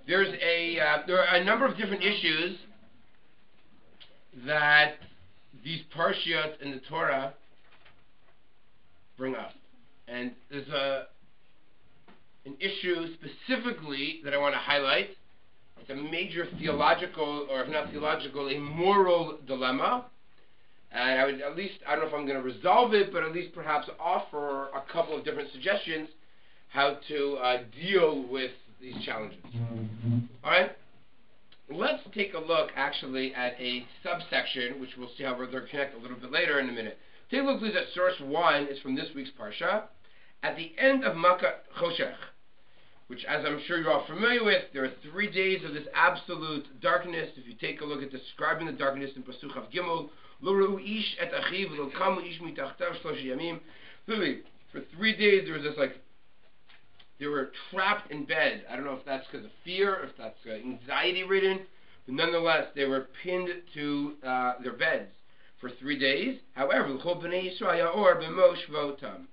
there are a number of different issues that these parshiyot in the Torah bring up, and there's an issue specifically that I want to highlight. It's a major theological, or if not theological, a moral dilemma. And I would at least, I don't know if I'm going to resolve it, but at least perhaps offer a couple of different suggestions how to deal with these challenges. All right? Let's take a look actually at a subsection, which we'll see how they're connected a little bit later in a minute. Take a look, please, at source 1. It's from this week's Parsha. At the end of Makkah Choshech, which, as I'm sure you're all familiar with, there are 3 days of this absolute darkness. If you take a look at describing the darkness in Pasuk Chav Gimel, Lo Reu Ish et Achiv, Lo Kamu Ish Mitachtav Shlosh Yamim. Literally, for 3 days there was this, like, they were trapped in bed. I don't know if that's because of fear, or if that's anxiety-ridden, but nonetheless, they were pinned to their beds for 3 days. However, L'chol B'nei Yisrael Ya'or B'Mosh V'otam.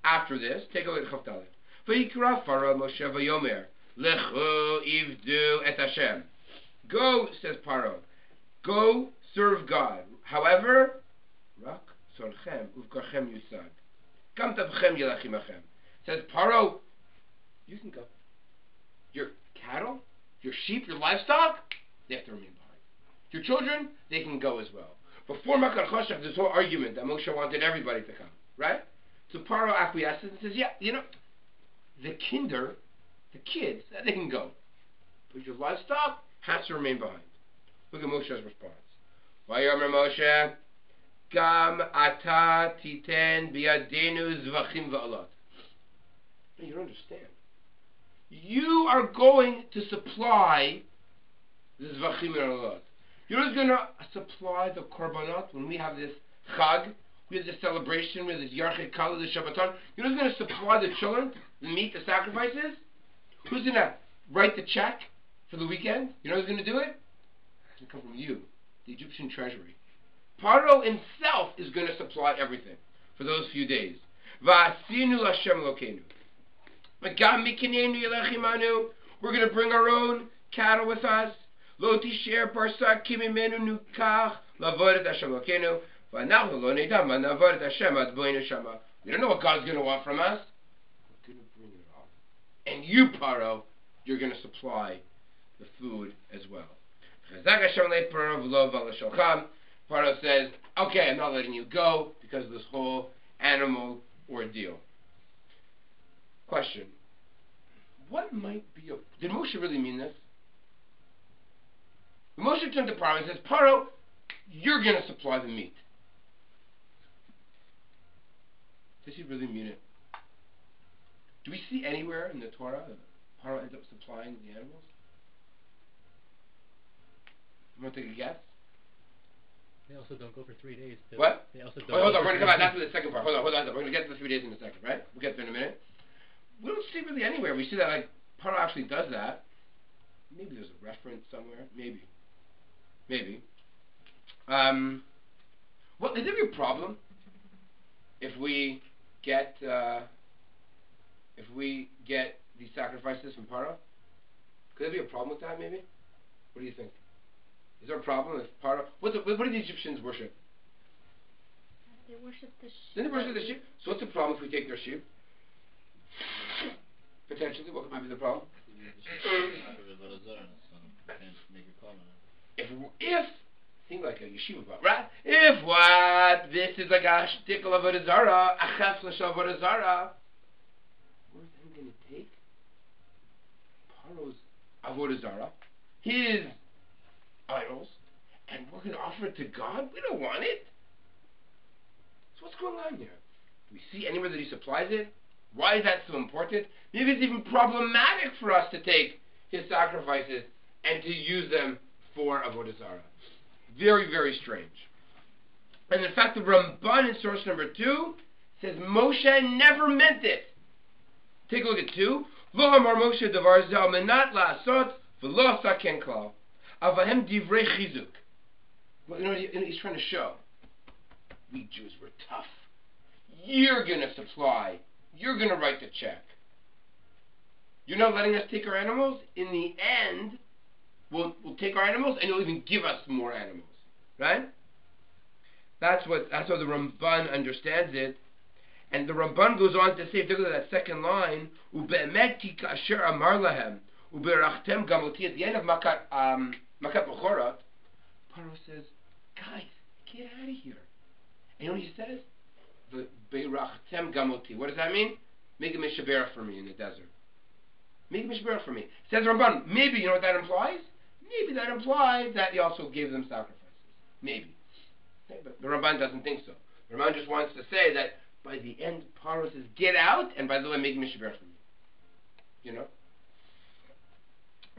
After this, take a look at Chav Dalet. V'yikra Pharaoh Moshe v'yomer Lechu ivdu et Hashem. Go, says Paro, go serve God. However, Rak sorchem uvkarchem yusag. Kam tavchem yelachimachem. Says Paro, you can go. Your cattle, your sheep, your livestock, they have to remain behind. Your children, they can go as well. Before Makkah Choshech, this whole argument that Moshe wanted everybody to come, right? So Paro acquiesces and says, yeah, you know, the kids, they can go. But your livestock has to remain behind. Look at Moshe's response. Vayomer Moshe, Gam ata titen biyadenu zvachim va'alot. You don't understand. You are going to supply the zvachim and alot. You're just going to supply the korbanot when we have this chag, we have this celebration, we have this yarchei kala, the Shabbaton. You're just going to supply the children, the meat, the sacrifices. Who's going to write the check for the weekend? You know who's going to do it? It's going to come from you, the Egyptian treasury. Paro himself is going to supply everything for those few days. Va'asinu l'Hashem Elokeinu. We're going to bring our own cattle with us. Lo tisher parsa kimimenu nukach lavodet Hashem Elokeinu. V'anachu lo neidam v'navodet Hashem ad boinu shama. We don't know what God's going to want from us. We're going to bring it all. And you, Paro, you're going to supply the food as well. Paro says, okay, I'm not letting you go because of this whole animal ordeal. Question. What might be a... Did Moshe really mean this? Moshe turned to Paro and says, Paro, you're going to supply the meat. Does he really mean it? Do we see anywhere in the Torah that Paro ends up supplying the animals? You want to take a guess? They also don't go for 3 days. What? They also don't hold on, we're going to come back. That's the second part. Hold on. We're going to get to the 3 days in a second, right? We'll get there in a minute. We don't see really anywhere. We see that, like, Paro actually does that. Maybe there's a reference somewhere. Maybe. Well, is there a problem if we get these sacrifices from Paro? Could there be a problem with that, maybe? What do you think? Is there a problem if Paro... What do the Egyptians worship? They worship the sheep. Didn't they worship the sheep? So what's the problem if we take their sheep? Potentially, what might be the problem? If think like a yeshiva bar, right? If what this is like a shtickle of avodah zara, a cheslesh of avodah zara, we're then going to take Paro's avodah zara, his idols, and we're going to offer it to God. We don't want it. So what's going on here? Do we see anywhere that he supplies it? Why is that so important? Maybe it's even problematic for us to take his sacrifices and to use them for avodah zarah. Very, very strange. And in fact, the Ramban in source number 2 says Moshe never meant it. Take a look at 2. Lo amar Moshe davar ze al menat la'asot v'lo asa ken klal. Avahem divrei chizuk. Well, he's trying to show we Jews were tough. You're going to supply. You're going to write the check. you're not letting us take our animals. In the end, we'll take our animals, and you'll even give us more animals, right? That's how the Ramban understands it. And the Ramban goes on to say, if you look at that second line, ube'emet ki kasher amar lahem uberachtem gamoti, at the end of Makat Mechorat, Paro says, guys, get out of here. And you know what he says? Berachtem gamoti. What does that mean? Make a mishabera for me in the desert. Make a mishabera for me. Says Ramban, maybe, you know what that implies? Maybe that implies that he also gave them sacrifices. Maybe. Okay, but the Ramban doesn't think so. The Ramban just wants to say that by the end, Paro says, get out, and by the way, make mishabera for me. You know?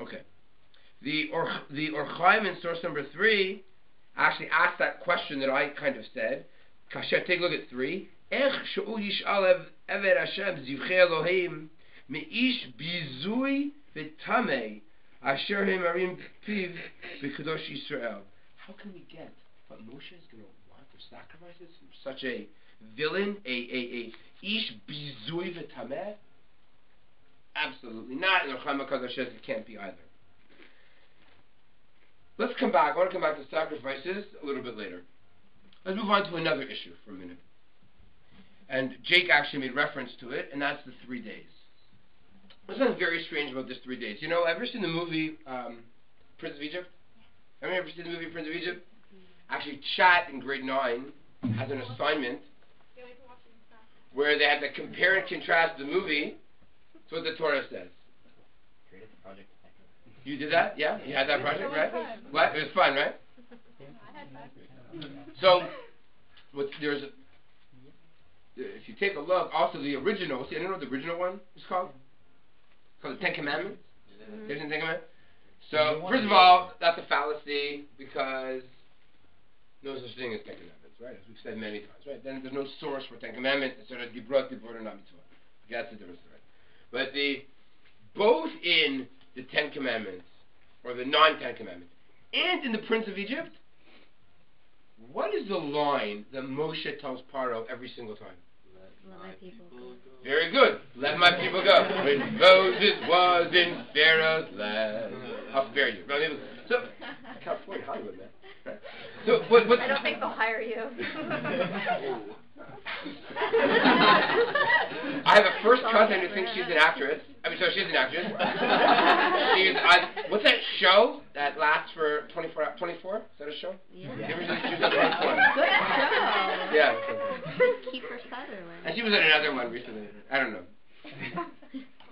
Okay. The Orchaim in source number 3 actually asked that question that I kind of said. Kasher, take a look at 3. Ech she'u yish'al eved Hashem zivchei Elohim me'ish bizui v'tamei asher hemarim piv b'kadosh Yisrael. How can we get what Moshe is going to want for sacrifices from such a villain, a ish bizui v'tamei? Absolutely not. And Orchaim HaKadosh says it can't be either. Let's come back. I want to come back to sacrifices a little bit later. Let's move on to another issue for a minute. And Jake actually made reference to it, and that's the 3 days. There's something very strange about this 3 days. You know, ever seen the movie Prince of Egypt? Have you ever seen the movie Prince of Egypt? Actually, Chat in grade 9 has an assignment where they had to compare and contrast the movie to what the Torah says. You did that? Yeah? You had that project, right? What? It was fun, right? So, if you take a look, also the original, see, I don't know what the original one is called. It's called the Ten Commandments. There's the Ten Commandments. So, first of all, that's a fallacy because no such thing as Ten Commandments, right? As we've said many times, right? Then there's no source for Ten Commandments. It's sort of Dibrot, or not Mitzvah. That's the difference, right? But both in the Ten Commandments, or the non-Ten Commandments, and in the Prince of Egypt, what is the line that Moshe tells Paro every single time? Let my people go. Very good. Let my people go. When Moses was in Pharaoh's land, I'll spare you. So, I can't afford Hollywood, man. Right? So, what? I don't think they'll hire you. I have a first cousin who thinks she's an actress. I mean, so she's an actress. She's on, what's that show that lasts for 24 hours? 24? Is that a show? Yeah. You ever seen she was on 24? Good show. Yeah. Kiefer Sutherland. And she was in another one recently. I don't know.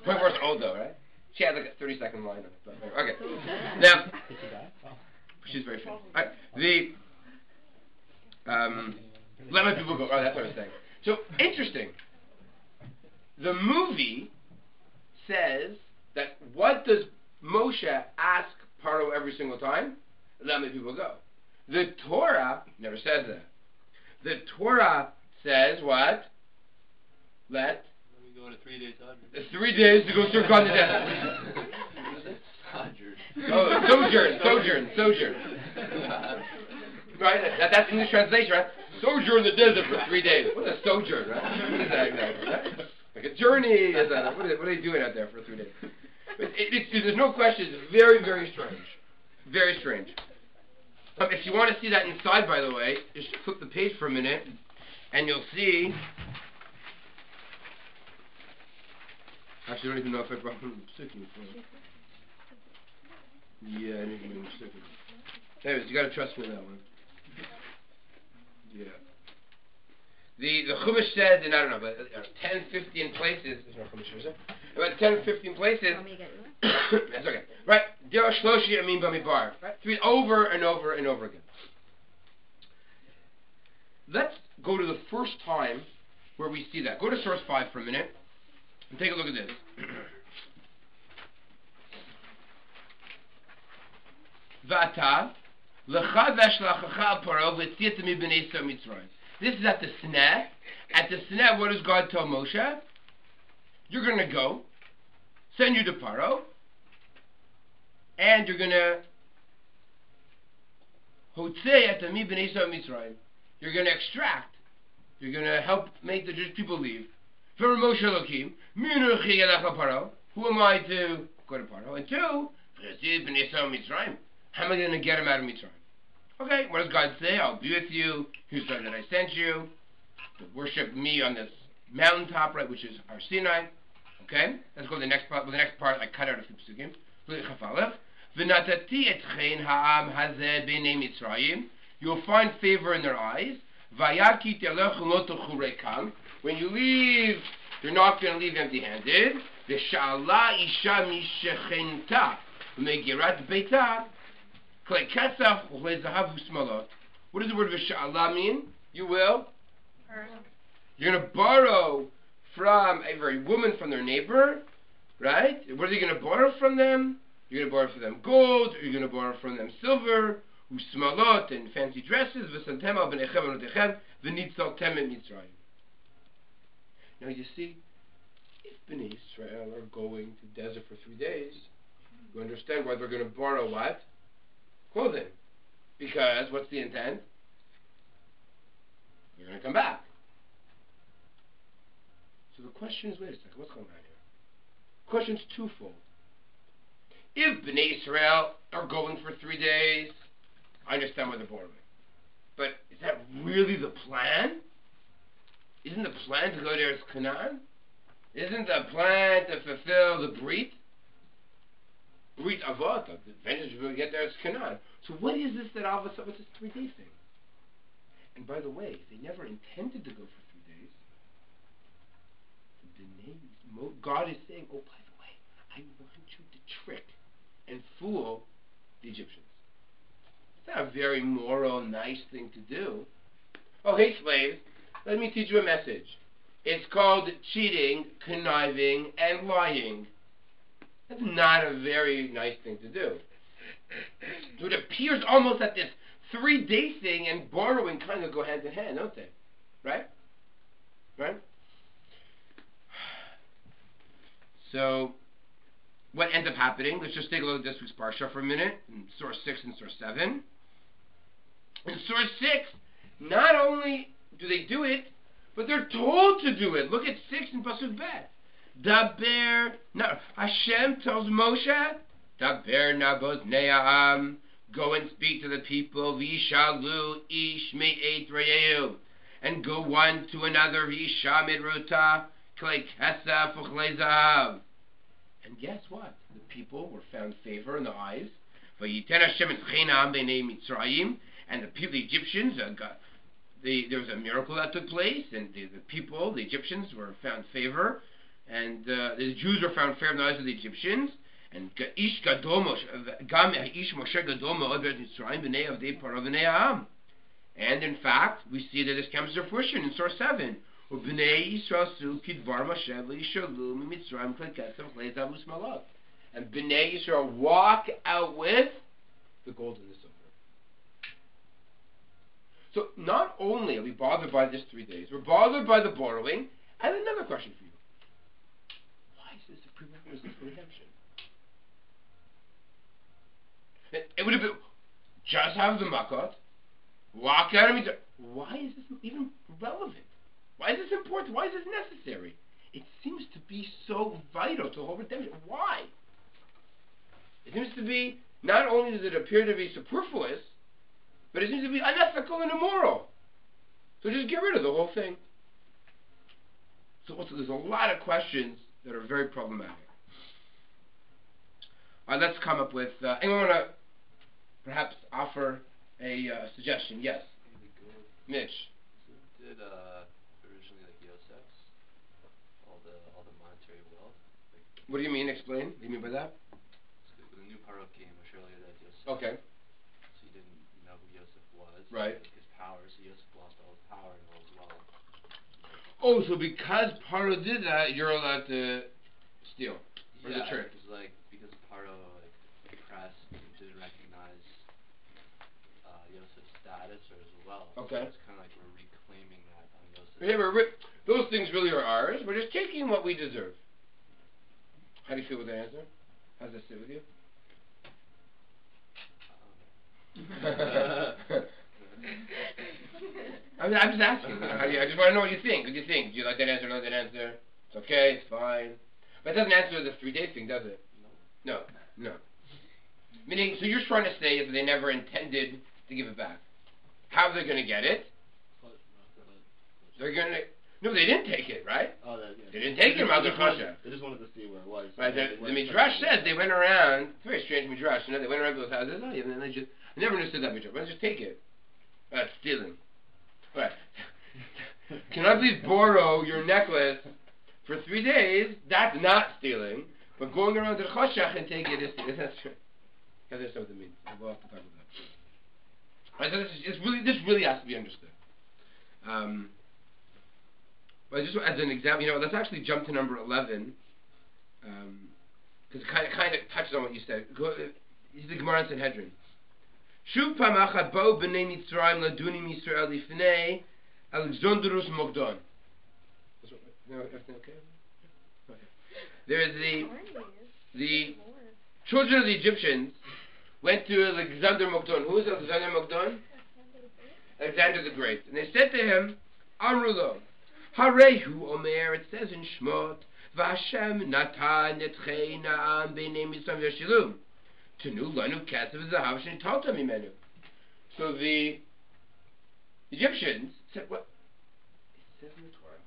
24 is old though, right? She had like a 30-second line on it. But, okay. Now, she's very famous. Right. Let my people go. Oh, that's what I was saying. So, interesting. The movie says that what does Moshe ask Paro every single time? Let my people go. The Torah never says that. The Torah says what? Let me go to 3 days sojourn. 3 days to go serve God in the desert. Sojourn. Right? That's English translation, right? Sojourn in the desert for 3 days. What's a sojourn, right? What is that exactly? Right? Like a journey. What are they doing out there for 3 days? There's no question. It's very, very strange. Very strange. If you want to see that inside, by the way, just flip the page for a minute, and you'll see. Actually, I don't even know if I brought them sticking. Yeah, I need to make them sticking. Anyways, you got to trust me on that one. Yeah. The Chumash says in, I don't know, but 10, 15 places, there's no Chumash, is there? About 10 or 15 places. Want me to get you one? That's okay. Right. Derech Shloshi Yamim Bamidbar. Right. 3 over and over and over again. Let's go to the first time where we see that. Go to source 5 for a minute and take a look at this. V'ata lecha v'shlachacha al Paro v'tziat mibnei Yisrael Mitzrayim. This is at the Sneh. At the Sneh, what does God tell Moshe? You're going to go, send you to Paro, and you're going to hotzei et ami b'nei Yisrael Mitzrayim. You're going to extract. You're going to help make the Jewish people leave. From Moshe Elokim, mi'unuchi yelech al Paro. who am I to go to Paro? And two, how am I going to get him out of Mitzrayim? Okay, what does God say? I'll be with you. Here's the that I sent you to worship me on this mountaintop, right, which is our Sinai. Okay, let's go to the next part. Well, the next part I cut out a few psukim. You'll find favor in their eyes. When you leave, you're not going to leave empty-handed. What does the word v'sha'ala mean? You will? You're going to borrow from a woman from their neighbor, right? What are you going to borrow from them? You're going to borrow from them gold, or you're going to borrow from them silver, usmalot, and fancy dresses, v'santem al b'nechem v'notechem, v'nitzaltem et Mitzrayim. Now you see, if Bnei Israel are going to the desert for 3 days, you understand why they're going to borrow what? Clothing. Because, what's the intent? They're going to come back. So the question is, wait a second, what's going on here? The question's twofold. If Bnei Israel are going for 3 days, I understand why they're borrowing. But is that really the plan? Isn't the plan to go to Eretz Canaan? Isn't the plan to fulfill the Brit? Brit Avot, the advantage we're going to get there is Canaan. So what is this that all of a sudden, what's this 3 day thing? And by the way, they never intended to go for 3 days. God is saying, oh, by the way, I want you to trick and fool the Egyptians. It's not a very moral, nice thing to do. Oh, hey, slaves, let me teach you a message. It's called cheating, conniving, and lying. That's not a very nice thing to do. So it appears almost that this 3 day thing and borrowing kind of go hand in hand, don't they? Right? Right? So, what ends up happening? Let's just take a look at this week's Parsha for a minute, in source 6 and source 7. In source 6, not only do they do it, but they're told to do it. Look at 6 in Pasuk Bet. Daber, Hashem tells Moshe, Daber nabot ne'am, go and speak to the people, Vishalu ish me'et re'eu, and go one to another, Visha midruta, klei kesef uchlei zahav. And guess what? The people were found favor in the eyes. Vayiten Hashem et chenam b'nei Mitzrayim, and the people, the Egyptians, there was a miracle that took place, and the people, the Egyptians, were found favor, and the Jews were found favor in the eyes of the Egyptians. And ish gadol gam ish Moshe gadol me'od b'nei Mitzrayim b'nei avdei Paro v'nei ha'am. And in fact, we see that this comes to fruition in source 7. Ubnei Yisrael su kidvar Moshe v'yishalu miMitzrayim klei kesef klei zahav u'smalot. And Bnei Yisrael walk out with the gold and the silver. So not only are we bothered by this 3 days, we're bothered by the borrowing. I have another question for you. Why is this a prerequisite for redemption? It would have been just have the makot, walk out of me. Why is this even relevant? Why is this important? Why is this necessary? It seems to be so vital to the whole redemption. Why? It seems to be, not only does it appear to be superfluous, but it seems to be unethical and immoral. So just get rid of the whole thing. So there's a lot of questions that are very problematic. All right, let's come up with, anyone want to perhaps offer a suggestion? Yes. Mitch. So did originally like Yosef's all the monetary wealth? Like, What do you mean? Explain. What do you mean by that? so when the new Paro came, much earlier that Yosef. Okay. So he didn't know who Yosef was. Right. His power, so Yosef lost all his power and all his wealth. Oh, so because Paro did that, you're allowed to steal. Or Yeah, the trick. because Paro like pressed, he didn't recognize Yosef's status or his wealth. Okay. So it's kind of like we're reclaiming that on Yosef. Yeah, those things really are ours. We're just taking what we deserve. How do you feel with that answer? How does that sit with you? I'm just asking. I just want to know what you think. What do you think? Do you like that answer? Not that answer? It's okay. It's fine. But it doesn't answer the 3-day thing, does it? No. Meaning, so you're trying to say is that they never intended to give it back. How are they going to get it? They're going to... No, they didn't take it, right? Oh, yeah. They didn't take it, Maldur Chosha. They just wanted to see where it was. Right, the Midrash says they went around, it's a very strange Midrash, you know, they went around those houses, and then I never understood that Midrash. Let's just take it. That's stealing. Right. Can I please borrow your necklace for 3 days? That's not stealing. But going around to the Choshech and take it is stealing. That's true. Because that's what it means. We'll have to talk about that. Right, so this really has to be understood. But just as an example, let's actually jump to number 11. Because it kind of touches on what you said. This is the Gemara in Sanhedrin. Shuv pam achad bo b'nei Mitzrayim ladunim Yisrael lifnei Alexandrus Mogdon. Everything okay? Okay. There is the children of the Egyptians went to Alexander Mogdon. Who is Alexander Mogdon? Alexander the Great. And they said to him, Amrulo, Harehu Omer, it says in Shmot, Vashem Natan Etchei Na'am B'nei Mitzrayim V'Shilum. Tenu Lanu Kesav Zahav Shenitalta Mimenu. So the Egyptians said, what? It says in the Torah,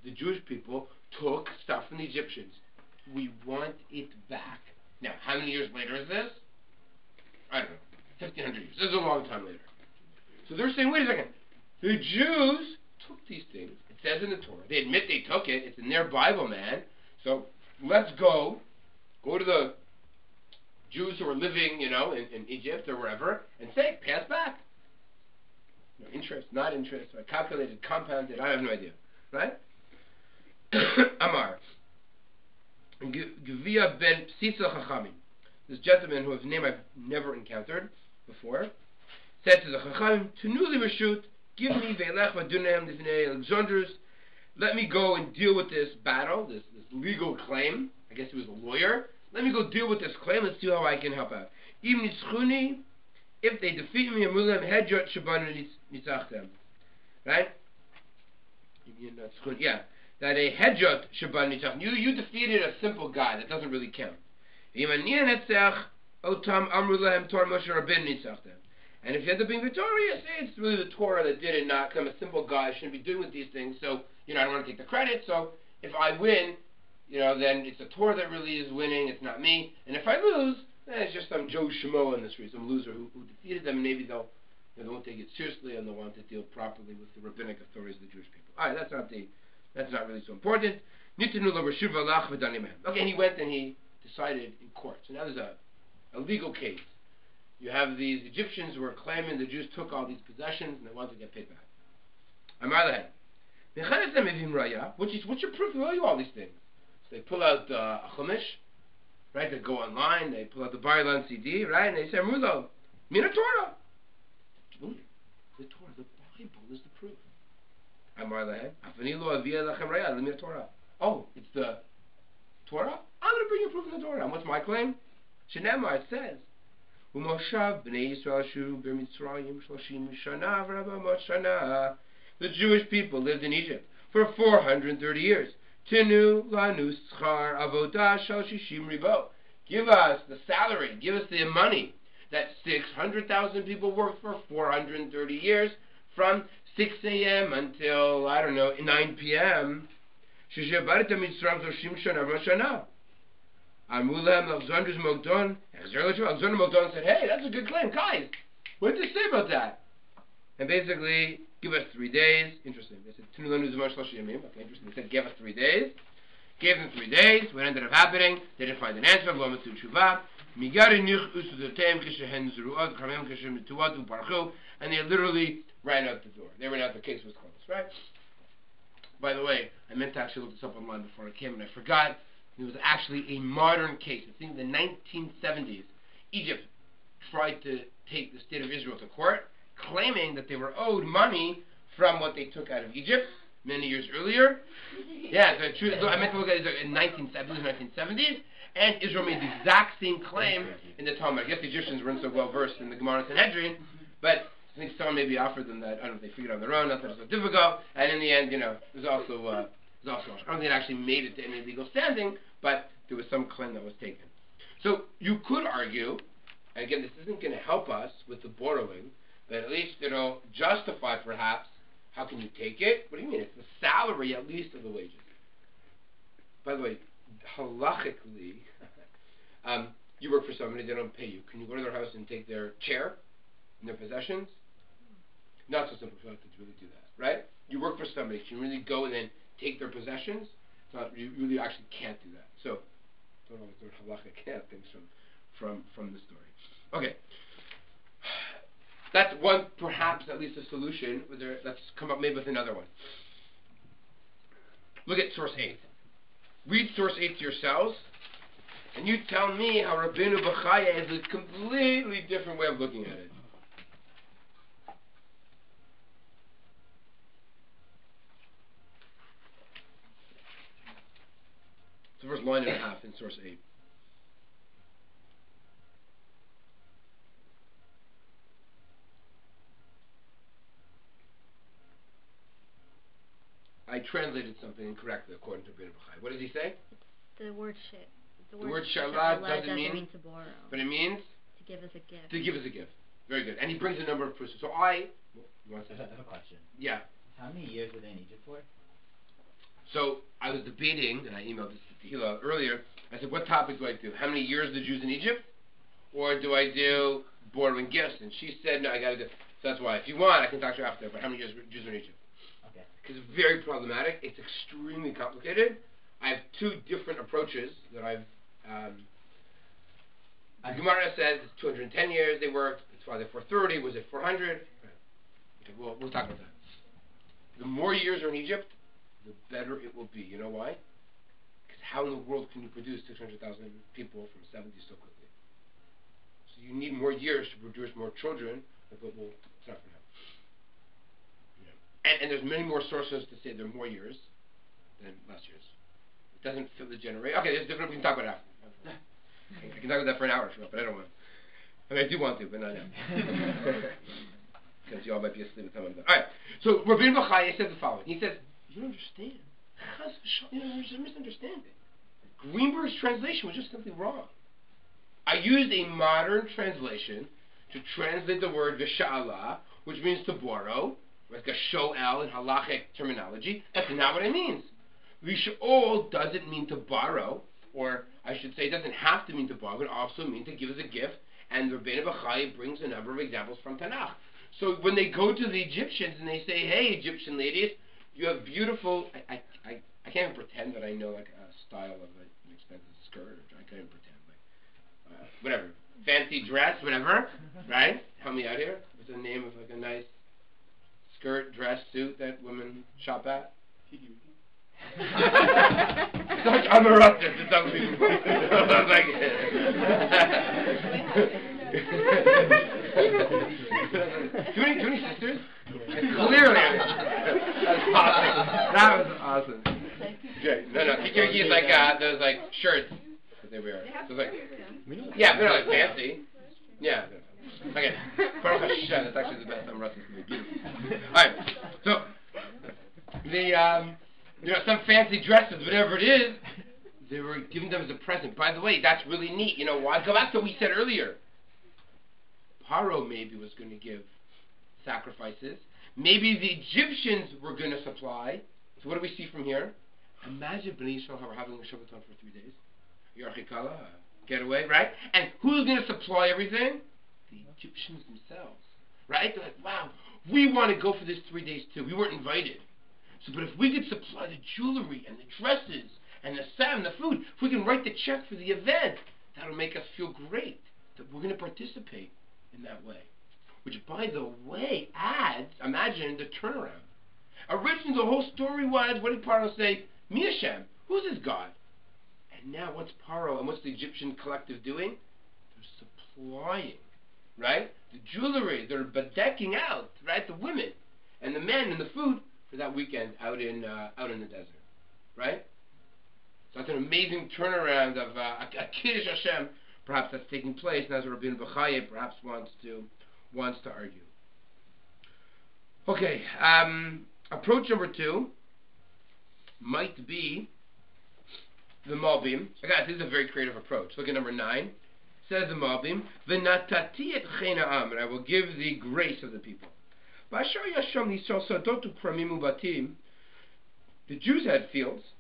the Jewish people took stuff from the Egyptians. We want it back. Now, how many years later is this? I don't know, 1,500 years. This is a long time later. So they're saying, wait a second. The Jews took these things. It says in the Torah. They admit they took it. It's in their Bible, man. So let's go to the Jews who are living, in Egypt or wherever, and say, pass back. No interest, not interest, calculated, compounded, I have no idea. Right? Amar. Gvia ben Psisa Chachamim. This gentleman whose name I've never encountered before, said to the Chachamim, Tenuli Rashut, give me Ve'elech Vadunem Livnei Alexandrus. Let me go and deal with this battle, this legal claim. I guess he was a lawyer. Let me go deal with this claim. Let's see how I can help out. Im nitzchuni, if they defeat me, amulam hedjot shabanu nitzachtem. Right? Yeah. That a hedjot shabanu nitzachtem. You defeated a simple guy. That doesn't really count. Im aniya netzach otam amrulahem tor Moshe Rabbeinu nitzachtem. And if you end up being victorious, it's really the Torah that did it, not I'm a simple guy. I shouldn't be doing with these things. So, I don't want to take the credit. So, if I win, then it's the Torah that really is winning. It's not me. And if I lose, then it's just some Joe Schmo in the street, some loser who defeated them. And maybe they won't take it seriously and they'll want to deal properly with the rabbinic authorities of the Jewish people. All right, that's not really so important. Okay, and he went and he decided in court. So now there's a legal case. You have these Egyptians who are claiming the Jews took all these possessions and they want to get paid back. What's your proof of all these things? So they pull out a Chumash, right? They go online, they pull out the Bar Ilan CD, right? And they say, Mulo, Mina Torah. The Torah, the Bible is the proof. Oh, it's the Torah? I'm going to bring you proof in the Torah. And what's my claim? Shenemar, it says, the Jewish people lived in Egypt for 430 years. Tinu lanu schar avodah shal shishim ribo. Give us the salary, give us the money that 600,000 people worked for 430 years, from 6 a.m. until, 9 p.m. Alexander Mogdon said, hey, that's a good claim. Guys, what did you say about that? And basically, give us 3 days. Interesting. They said, okay, interesting. They said, give us 3 days. Gave them 3 days. What ended up happening? They didn't find an answer. And they literally ran out the door. They ran out, the case was closed, right? By the way, I meant to actually look this up online before I came, and I forgot. It was actually a modern case. I think in the 1970s, Egypt tried to take the state of Israel to court, claiming that they were owed money from what they took out of Egypt many years earlier. Yeah, so I meant to look at it in the 1970s, and Israel made the exact same claim in the Talmud. I guess the Egyptians weren't so well versed in the Gemara and Sanhedrin, but I think someone maybe offered them that. I don't know if they figured it on their own, not that it was so difficult, and in the end, it was also I don't think it actually made it to any legal standing, but there was some claim that was taken. So you could argue, and again, this isn't going to help us with the borrowing, but at least it'll justify perhaps, how can you take it? What do you mean? It's the salary at least of the wages. By the way, halachically, you work for somebody, they don't pay you. Can you go to their house and take their chair and their possessions? Not so simple for us to really do that, right? You work for somebody, can you really go and then take their possessions? It's not, you really actually can't do that. So, don't always learn halachic things from the story. Okay. That's one, perhaps, at least a solution. Let's come up maybe with another one. Look at source 8. Read source 8 to yourselves, and you tell me how Rabbeinu Bechaya is a completely different way of looking at it. So first line and a half in source 8. I translated something incorrectly according to Rabbeinu Bechaya. What does he say? The word shit. The word shalad doesn't mean to borrow. But it means? To give as a gift. To give as a gift. Very good. And he brings a number of proofs. So you want to say I have a question. Yeah. How many years were they in Egypt for? So I was debating, and I emailed this to Hillel earlier. I said, what topic do I do? How many years the Jews in Egypt? Or do I do borrowing gifts? And she said, no, I got to do. So that's why. If you want, I can talk to you after. But how many years Jews are in Egypt? Okay. Because it's very problematic. It's extremely complicated. I have two different approaches that I've. The Gemara says it's 210 years they worked. It's why they're 430. Was it 400? Okay, we'll talk about that. The more years are in Egypt, the better it will be. You know why? Because how in the world can you produce 600,000 people from 70 so quickly? So you need more years to produce more children. But it's not for now. And there's many more sources to say there are more years than less years. It doesn't fit the generation. Okay, there's different. We can talk about it after. I can talk about that for an hour if you want, but I don't want. I mean, I do want to, but not now. Because you all might be asleep at the time I'm done. All right. So Rabbeinu Bechaya says the following. He says, "You don't understand. You're just misunderstanding. Greenberg's translation was just simply wrong. I used a modern translation to translate the word v'sha'ala, which means to borrow, like a sho'el in halachic terminology. That's not what it means. V'sha'ol doesn't mean to borrow, or I should say it doesn't have to mean to borrow, it also means to give as a gift, and Rabbeinu Bechaya brings a number of examples from Tanakh. So when they go to the Egyptians and they say, hey, Egyptian ladies, you have beautiful, I can't even pretend that I know like a style of an expensive skirt, or I can't even pretend, like, whatever, fancy dress, whatever, right? Help me out here. What's the name of like a nice skirt, dress, suit that women shop at? I'm a Russian to some people. Do you have any sisters? Clearly. That's awesome. That was awesome. Okay. No. Kikiriki is like those like shirts that they wear. So like, yeah, they're not like fancy. Yeah. Okay. Baruch Hashem, that's actually the best. I'm Russian. It's beautiful. All right. So the some fancy dresses, whatever it is, they were giving them as a present. By the way, that's really neat. You know why? Go back to what we said earlier. Paro maybe was going to give sacrifices. Maybe the Egyptians were going to supply. So what do we see from here? Imagine Bnei Yisrael having a Shabbaton for 3 days. Yarchikala, getaway, right? And who's going to supply everything? The Egyptians themselves, right? They're like, wow, we want to go for this 3 days too. We weren't invited. So, but if we could supply the jewelry and the dresses and the salmon, the food, if we can write the check for the event, that'll make us feel great that we're going to participate in that way. Which, by the way, adds, imagine the turnaround. Originally, the whole story was, what did Paro say? Mi Hashem, who's his God? And now, what's Paro and what's the Egyptian collective doing? They're supplying, right? The jewelry, they're bedecking out, right? The women and the men and the food for that weekend out in the desert, right? So that's an amazing turnaround of a Kiddush Hashem, perhaps that's taking place, and as Rabbeinu Bechaya perhaps wants to argue. Okay, approach number 2 might be the Malbim, guys, this is a very creative approach. Look at number 9. Says the Malbim, "V'natati et chen ha'am," and I will give the grace of the people. B'asher yasham Yisrael sadot u'kramim u'batim. The Jews had fields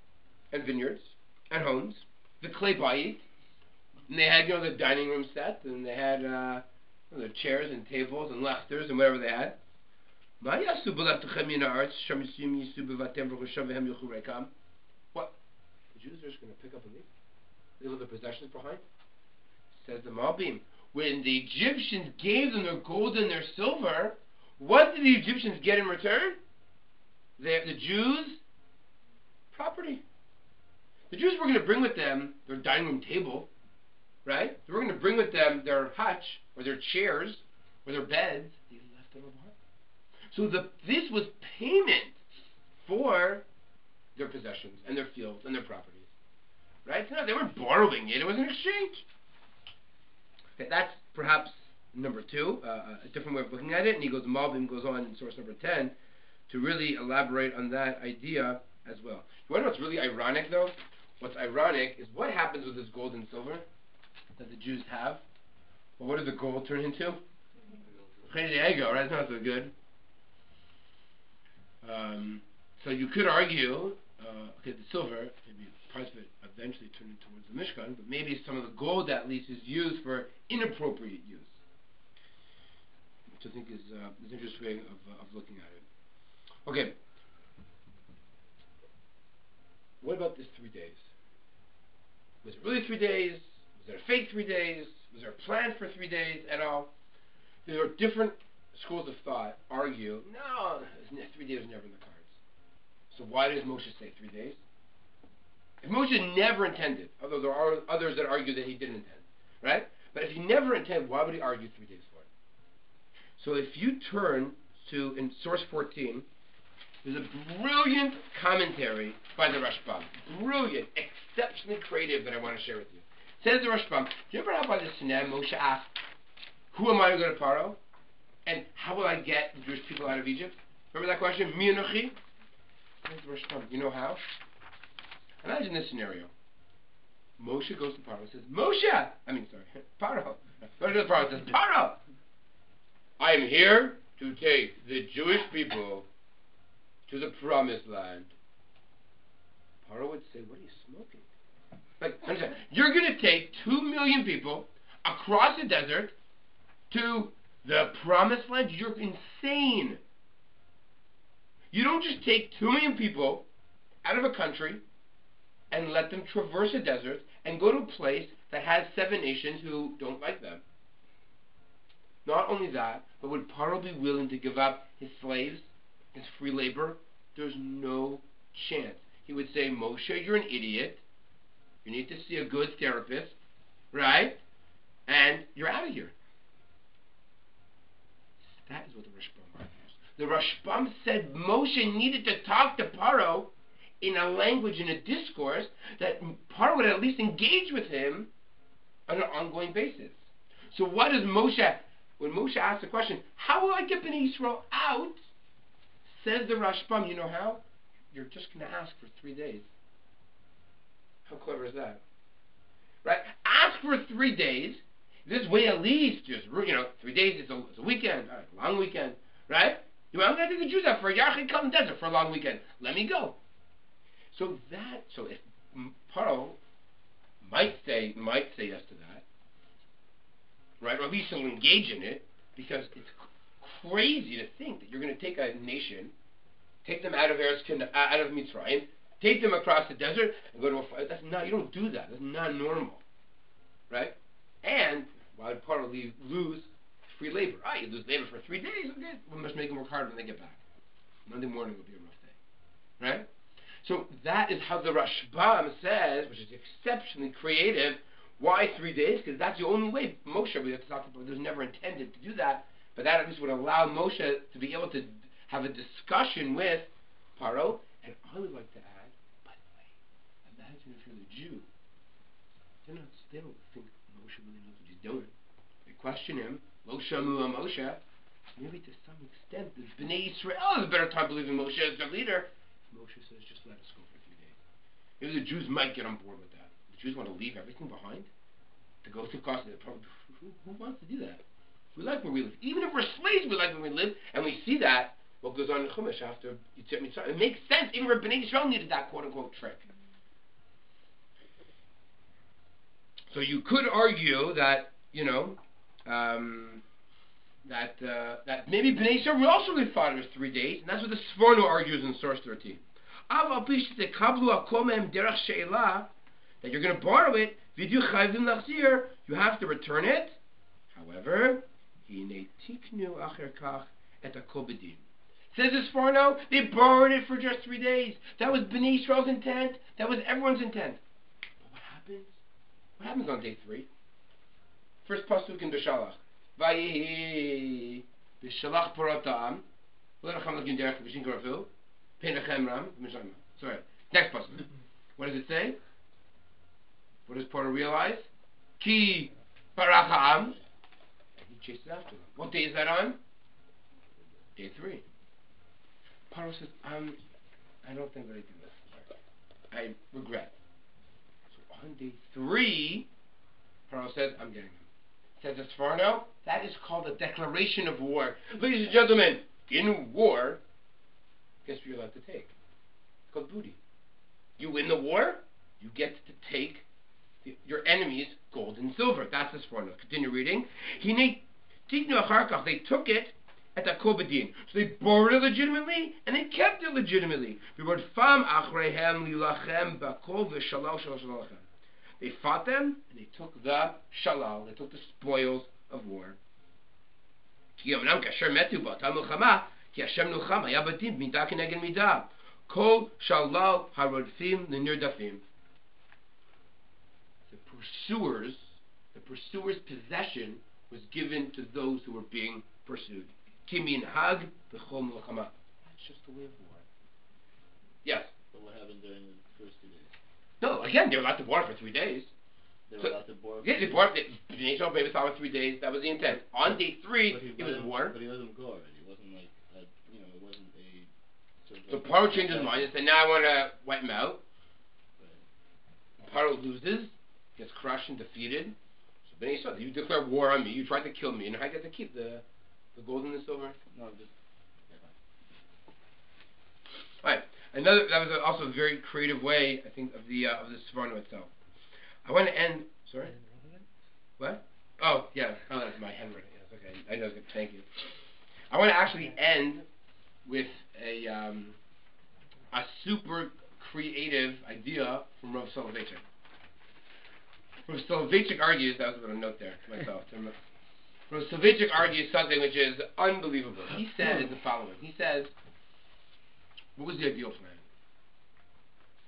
and vineyards and homes, the clay bayit, and they had, the dining room set, and they had the chairs and tables and lechters and whatever they had. What? The Jews are just going to pick up and leave? They leave their possessions behind? Says the Malbim, when the Egyptians gave them their gold and their silver, what did the Egyptians get in return? The Jews' property. The Jews were going to bring with them their dining room table, right? They were going to bring with them their hutch, or their chairs, or their beds. They left them behind. So this was payment for their possessions and their fields and their properties. Right? No, they weren't borrowing it. It was an exchange. Okay, that's perhaps number 2, a different way of looking at it. And Malbim goes on in source number 10 to really elaborate on that idea as well. You want to know what's really ironic, though? What's ironic is what happens with this gold and silver that the Jews have. Well, what does the gold turn into? Ego, right? It's not so good. So you could argue, the silver, maybe parts of it eventually turned towards the Mishkan, but maybe some of the gold at least is used for inappropriate use, which I think is an interesting way of looking at it. Okay. What about this 3 days? Was it really 3 days? Was it a fake 3 days? Was there a plan for 3 days at all? There are different schools of thought argue, no, 3 days was never in the cards. So why does Moshe say 3 days? If Moshe never intended, although there are others that argue that he didn't intend, right? But if he never intended, why would he argue 3 days for it? So if you turn to, in source 14, there's a brilliant commentary by the Rashbam. Brilliant, exceptionally creative that I want to share with you. Says the Rashbam, do you remember how by the Sinai Moshe asked, who am I to go to Paro? And how will I get the Jewish people out of Egypt? Remember that question? Mi anochi? Says the Rashbam, you know how? Imagine this scenario. Moshe goes to Paro and says, Paro. Goes to Paro and says, Paro, I am here to take the Jewish people to the promised land. Paro would say, what are you smoking? Like, understand, you're going to take 2 million people across the desert to the promised land? You're insane. You don't just take 2 million people out of a country and let them traverse a desert and go to a place that has 7 nations who don't like them. Not only that, but would Paro be willing to give up his slaves, his free labor? There's no chance. He would say, Moshe, you're an idiot. You need to see a good therapist, right? And you're out of here. That is what the Rashbam argues. The Rashbam said Moshe needed to talk to Paro in a language, in a discourse, that Paro would at least engage with him on an ongoing basis. So what does Moshe, when Moshe asks the question, how will I get Bnei Yisrael out? Says the Rashbam, you know how? You're just going to ask for 3 days. How clever is that? Right? Ask for 3 days. This way at least, just, 3 days is a weekend, all right, long weekend, right? I'm going to take the Jews out for a Yarchid Kal Desert for a long weekend. Let me go. So if Paro might say yes to that, right? Or at least he'll engage in it, because it's crazy to think that you're going to take a nation, take them out of Mitzrayim, take them across the desert, and go to a fight. You don't do that. That's not normal, right? And why would Paro lose free labor? You lose labor for 3 days. Okay, we must make them work harder when they get back. Monday morning will be a rough day, right? So that is how the Rashbam says, which is exceptionally creative. Why 3 days? Because that's the only way Moshe, we have to talk about, was never intended to do that, but that at least would allow Moshe to be able to have a discussion with Paro. And I would like to add, by the way, imagine if you're the Jew. They don't think Moshe really knows what he's doing. They question him. Lo shamu Moshe. Maybe to some extent, the Bnei Yisrael has a better time believing Moshe as their leader. Moshe says, just let us go for 3 days. Maybe the Jews might get on board with that. The Jews want to leave everything behind to go through cost. Who wants to do that? We like where we live. Even if we're slaves, we like where we live. And we see that, what goes on in Chumash after Yitzhak Mitzrayim. It makes sense. Even Bnei Yisrael needed that quote-unquote trick. So you could argue that, that maybe Bnei Yisrael will also really thought it was 3 days, and that's what the Sforno argues in source 13. That you're going to borrow it, you have to return it. However, says the Sforno, they borrowed it for just 3 days. That was Bnei Yisrael's intent. That was everyone's intent. But what happens? What happens on day 3? First pasuk in Beshalach. Vayihi Beshalach Paratam. Sorry. Next pasuk. What does it say? What does Porter realize? Ki Paracham. And he chases after them. What day is that on? Day 3. Paro says, I don't think that I did this. I regret. So on day 3, Paro says, I'm getting him. Says the Sforno, that is called a declaration of war. Ladies and gentlemen, in war, guess what you're allowed to take? It's called booty. You win the war, you get to take your enemy's gold and silver. That's the Sforno. Continue reading. They took it at the Kobadin. So they borrowed it legitimately, and they kept it legitimately. They fought them, and they took the shalal, they took the spoils of war. Kol shalal harodfim l'nirdafim. The pursuer's possession was given to those who were being pursued. Kimin hag b'chol milchama. That's just the way of war. Yes. But what happened during the first 2 days? No, again, they were allowed to borrow for 3 days. They were allowed to borrow. Yeah, they borrowed. Bnei Yisrael maybe thought 3 days. That was the intent. On day 3, it was war. But he wasn't go already. It wasn't like it wasn't a. So Paro changed his mind and said, "Now I want to wipe him out." Right. Paro loses, gets crushed and defeated. So Bnei Yisrael, you declare war on me. You tried to kill me, and I get to keep the gold and the silver. No, just. All right. That was also a very creative way, I think, of the Sforno itself. I want to end. Sorry. What? Oh yeah. Oh, that's my handwriting. Yes. Okay. I know. Thank you. I want to actually end with a super creative idea from Rav Soloveitchik. Rav Soloveitchik argues, that was what I note there to myself. Rav Soloveitchik argues something which is unbelievable. He says the following. He says, what was the ideal plan?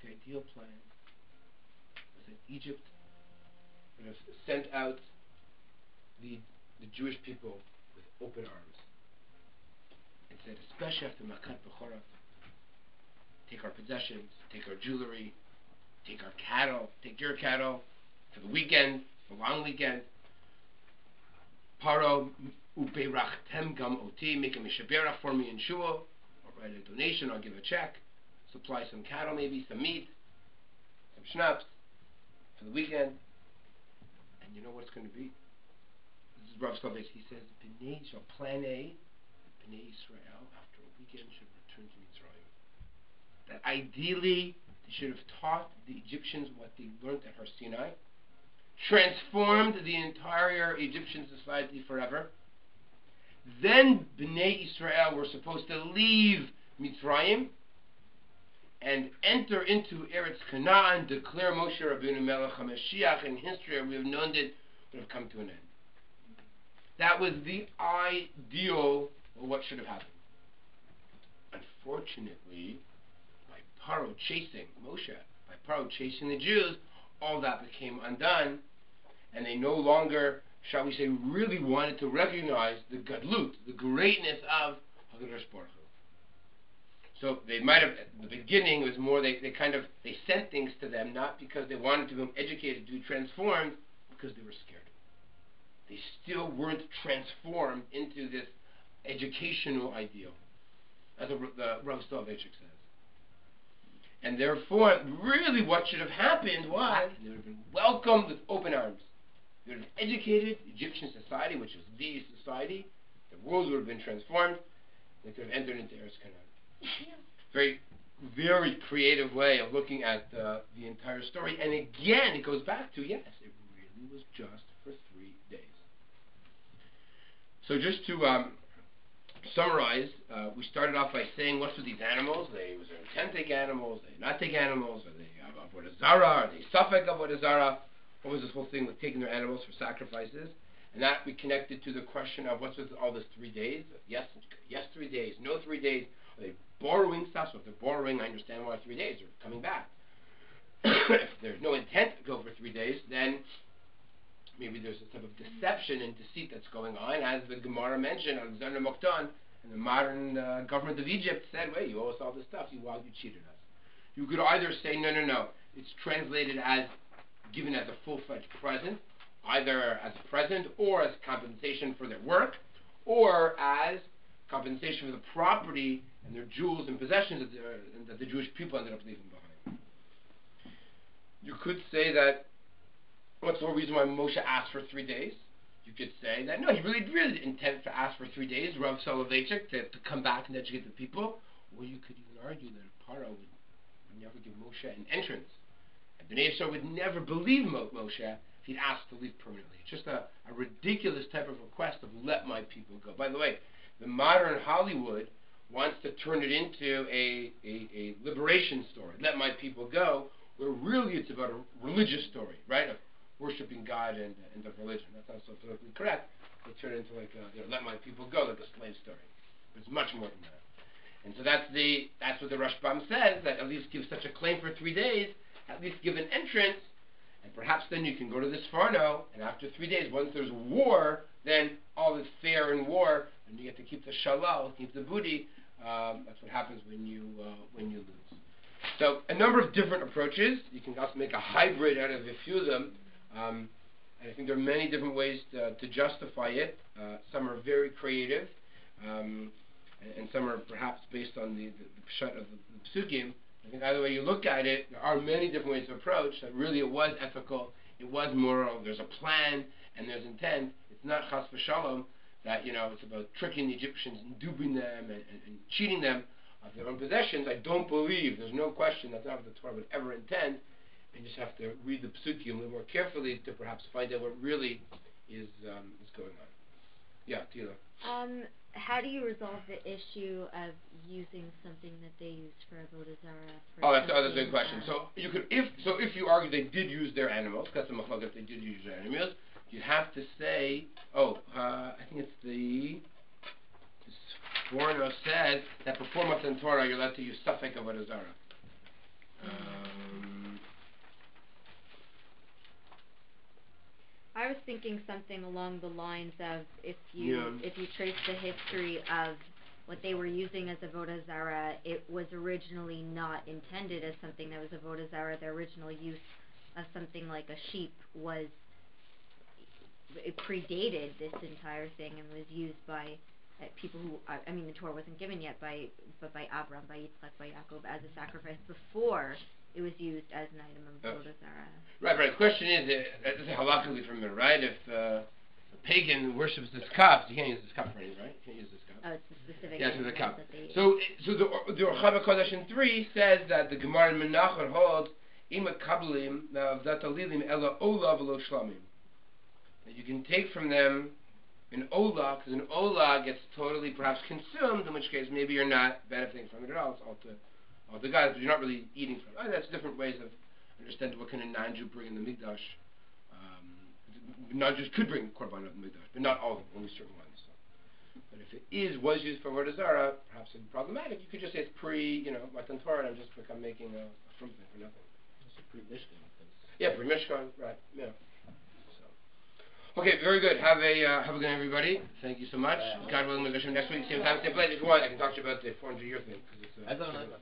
The ideal plan was that Egypt would have sent out the Jewish people with open arms and said, especially after Makat Bechorah, take our possessions, take our jewelry, take our cattle, take your cattle for the weekend, the long weekend. Paro ubeirachtem gam oti, make a mishaberach for me in shul, or write a donation, or give a check, supply some cattle, maybe some meat, some schnapps for the weekend. And you know what it's going to be? This is Rav Soloveitchik. He says, Bnei Yisrael, plan A, Bnei Yisrael, after a weekend, should return to Mitzrayim. That ideally, they should have taught the Egyptians what they learned at Har Sinai, transformed the entire Egyptian society forever. Then Bnei Israel were supposed to leave Mitzrayim and enter into Eretz Canaan, declare Moshe Rabbeinu Melech HaMashiach in history, we have known it, would have come to an end. That was the ideal of what should have happened. Unfortunately, by Paro chasing Moshe, by Paro chasing the Jews, all that became undone, and they no longer, shall we say, really wanted to recognize the gadlut, the greatness of HaKadosh Baruch Hu. So they might have, at the beginning, it was more, they sent things to them, not because they wanted to be educated, to be transformed, because they were scared. They still weren't transformed into this educational ideal, as the Rav Soloveitchik says. And therefore, really what should have happened was they would have been welcomed with open arms. They would have educated Egyptian society, which was the society. The world would have been transformed. They could have entered into Eretz Canaan. Very, very creative way of looking at the entire story. And again, it goes back to, yes, it really was just for 3 days. So just to summarize, we started off by saying, what's with these animals? Was there intent take animals? They not take animals? Are they avodah zara? Are they safek avodah zara? What was this whole thing with taking their animals for sacrifices? And that we connected to the question of what's with all this 3 days? Yes, 3 days. No 3 days. Are they borrowing stuff? So if they're borrowing, I understand why 3 days. They're coming back. If there's no intent to go for 3 days, then maybe there's a type of deception and deceit that's going on, as the Gemara mentioned, Alexander Moktan, and the modern government of Egypt said, wait, you owe us all this stuff, you cheated us. You could either say, no, it's translated as given as a full-fledged present, either as a present or as compensation for their work, or as compensation for the property and their jewels and possessions that the Jewish people ended up leaving behind. You could say that, what's the whole reason why Moshe asked for 3 days? You could say that, no, he really didn't intend to ask for 3 days, Rav Soloveitchik, to come back and educate the people. Or you could even argue that Paro would never give Moshe an entrance. And Bnei Yisrael would never believe Moshe if he'd asked to leave permanently. It's just a ridiculous type of request of let my people go. By the way, the modern Hollywood wants to turn it into a liberation story. Let my people go, where really it's about a religious story, right? Of worshipping God and of religion. That's not so politically correct. They turn it into like let my people go, like a slave story. But it's much more than that. And so that's what the Rashbam says, that at least give such a claim for 3 days, at least give an entrance, and perhaps then you can go to this Farno, and after 3 days, once there's war, then all is fair in war, and you get to keep the shalal, keep the booty. That's what happens when you lose. So a number of different approaches. You can also make a hybrid out of a few of them. And I think there are many different ways to justify it. Some are very creative, and some are perhaps based on the pshat of the psukim. I think either way you look at it, there are many different ways to approach. That really it was ethical, it was moral. There's a plan and there's intent. It's not chas v'shalom that it's about tricking the Egyptians and duping them and cheating them of their own possessions. I don't believe, there's no question that's not what the Torah would ever intend. And you just have to read the psukim a little more carefully to perhaps find out what really is going on. Yeah, Tila. How do you resolve the issue of using something that they used for avodah zarah? That's a good question. So you could, if you argue they did use their animals, that's a machlokes, they did use their animals, you have to say, I think it's the Forno says that before Matan Torah you're allowed to use safek avodah zarah. I was thinking something along the lines of if you trace the history of what they were using as avodah zarah, it was originally not intended as something that was avodah zarah. The original use of something like a sheep it predated this entire thing and was used by people who, the Torah wasn't given yet, but by Abraham, by Yitzchak, by Yaakov as a sacrifice before it was used as an item of avodah zarah. Right. The question is, this is halakhically from it, right? If a pagan worships this cup, you can't use this cup for anything, right? You can't use this cup. Oh, it's a specific. Yeah, it's a cup. So the Orchava Kodesh in 3 says that the Gemara in Menachor holds ima kablim v'datalilim ela ola v'lo shlamim. That you can take from them an ola, because an ola gets totally perhaps consumed, in which case maybe you're not benefiting from it at all. It's all to God, but you're not really eating from it. That's different ways of understanding what can a non-Jew bring in the Mikdash. Non-Jews could bring korban of the Mikdash, but not all of them, only certain ones. So. But if it was used for avodah zarah, perhaps it'd be problematic. You could just say it's Matan Torah, and I'm making a fruit thing for nothing. It's a pre-Mishkan. Yeah, pre-Mishkan, right? Yeah. So. Okay, very good. Have a good night, everybody. Thank you so much. God willing, we'll next week, same time, same place. If you want, I can talk to you about the 400-year thing. I don't know.